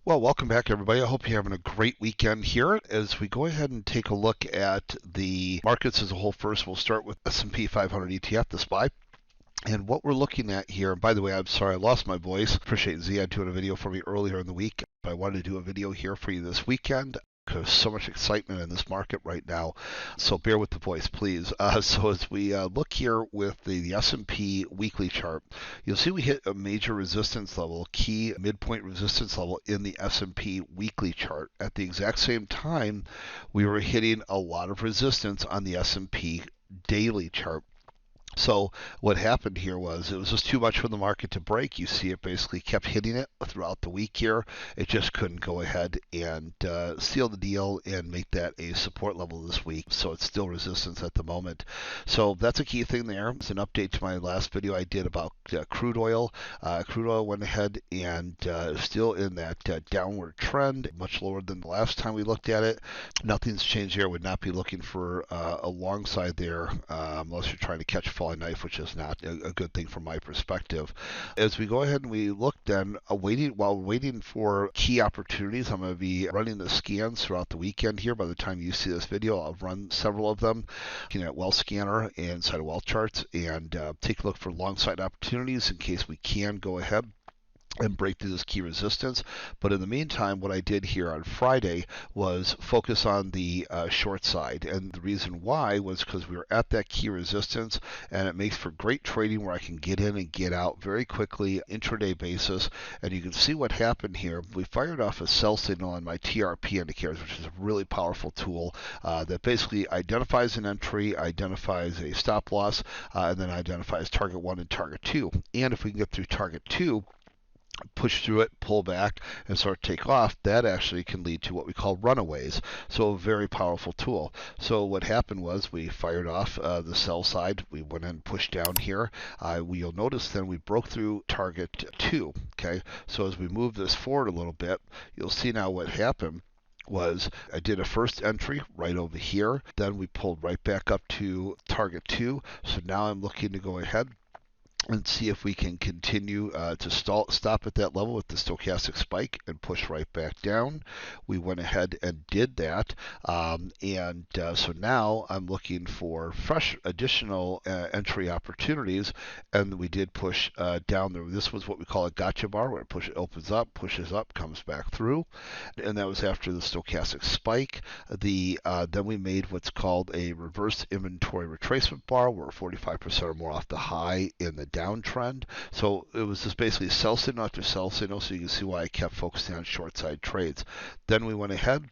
Well, welcome back, everybody. I hope you're having a great weekend here. As we go ahead and take a look at the markets as a whole first, we'll start with S&P 500 ETF, the SPY. And what we're looking at here, and by the way, I'm sorry I lost my voice. Appreciate Ziad doing a video for me earlier in the week, but I wanted to do a video here for you this weekend. There's so much excitement in this market right now, so bear with the voice, please. So as we look here with the S&P weekly chart, you'll see we hit a major resistance level, key midpoint resistance level in the S&P weekly chart. At the exact same time, we were hitting a lot of resistance on the S&P daily chart. So what happened here was it was just too much for the market to break. You see it basically kept hitting it throughout the week here. It just couldn't go ahead and seal the deal and make that a support level this week. So it's still resistance at the moment. So that's a key thing there. It's an update to my last video I did about crude oil. Crude oil went ahead and still in that downward trend, much lower than the last time we looked at it. Nothing's changed here. Would not be looking for a long side there unless you're trying to catch falling knife, which is not a good thing from my perspective. As we go ahead and we look then, while waiting for key opportunities, I'm going to be running the scans throughout the weekend here. By the time you see this video, I'll run several of them, looking at Wealth Scanner and inside of Wealth Charts, and take a look for long side opportunities in case we can go ahead and break through this key resistance. But in the meantime, what I did here on Friday was focus on the short side. And the reason why was because we were at that key resistance, and it makes for great trading where I can get in and get out very quickly, intraday basis. And you can see what happened here. We fired off a sell signal on my TRP indicators, which is a really powerful tool that basically identifies an entry, identifies a stop loss, and then identifies target 1 and target 2. And if we can get through target 2, push through it, pull back, and start to take off, that actually can lead to what we call runaways. So a very powerful tool. So what happened was we fired off the sell side. We went and pushed down here. You'll notice then we broke through target 2. Okay, so as we move this forward a little bit, you'll see now what happened was I did a first entry right over here. Then we pulled right back up to target 2. So now I'm looking to go ahead and see if we can continue to stop at that level with the stochastic spike and push right back down. We went ahead and did that, so now I'm looking for fresh additional entry opportunities, and we did push down there. This was what we call a gotcha bar, where it opens up, pushes up, comes back through, and that was after the stochastic spike. Then we made what's called a reverse inventory retracement bar, where 45% or more off the high in the downtrend. So it was just basically sell signal after sell signal, so you can see why I kept focusing on short side trades. Then we went ahead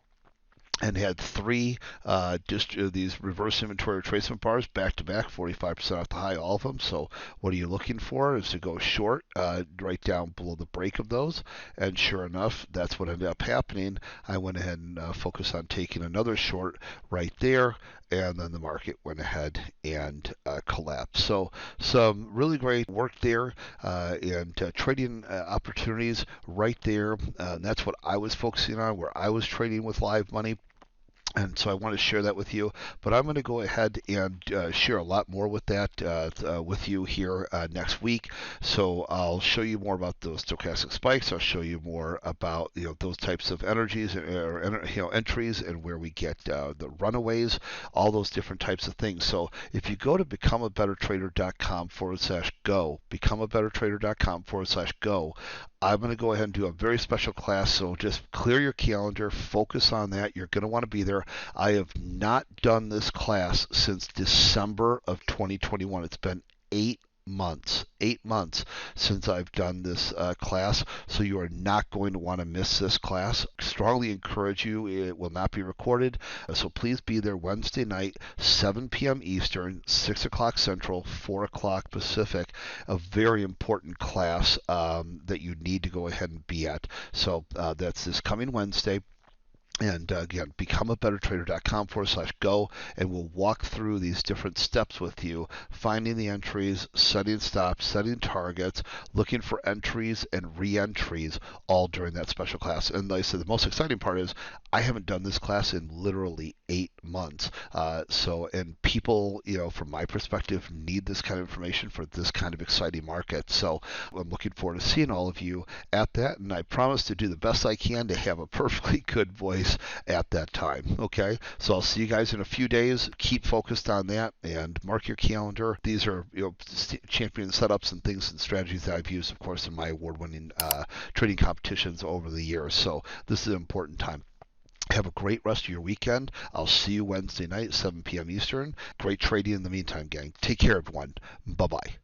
and had three these reverse inventory retracement bars back to back, 45% off the high, all of them. So what are you looking for is to go short right down below the break of those, and sure enough, that's what ended up happening. I went ahead and focused on taking another short right there, and then the market went ahead and collapsed. So some really great work there, and trading opportunities right there. That's what I was focusing on, where I was trading with live money. And so I want to share that with you, but I'm going to go ahead and share a lot more with that with you here next week. So I'll show you more about those stochastic spikes. I'll show you more about those types of energies or entries, and where we get the runaways, all those different types of things. So if you go to becomeabettertrader.com/go, becomeabettertrader.com/go, I'm going to go ahead and do a very special class, so just clear your calendar, focus on that. You're going to want to be there. I have not done this class since December of 2021. It's been 8 months since I've done this class, so you are not going to want to miss this class. Strongly encourage you. It will not be recorded, so please be there Wednesday night, 7 p.m. Eastern, 6 o'clock Central, 4 o'clock Pacific. A very important class that you need to go ahead and be at. So that's this coming Wednesday. And again, becomeabettertrader.com/go, and we'll walk through these different steps with you, finding the entries, setting stops, setting targets, looking for entries and re-entries, all during that special class. And like I said, the most exciting part is I haven't done this class in literally 8 months. And people, from my perspective, need this kind of information for this kind of exciting market. So I'm looking forward to seeing all of you at that, and I promise to do the best I can to have a perfectly good voice at that time. Okay, so I'll see you guys in a few days. Keep focused on that and mark your calendar. These are champion setups and things and strategies that I've used, of course, in my award-winning trading competitions over the years. So this is an important time. Have a great rest of your weekend. I'll see you Wednesday night, 7 p.m. Eastern. Great trading in the meantime, gang. Take care, everyone. Bye bye.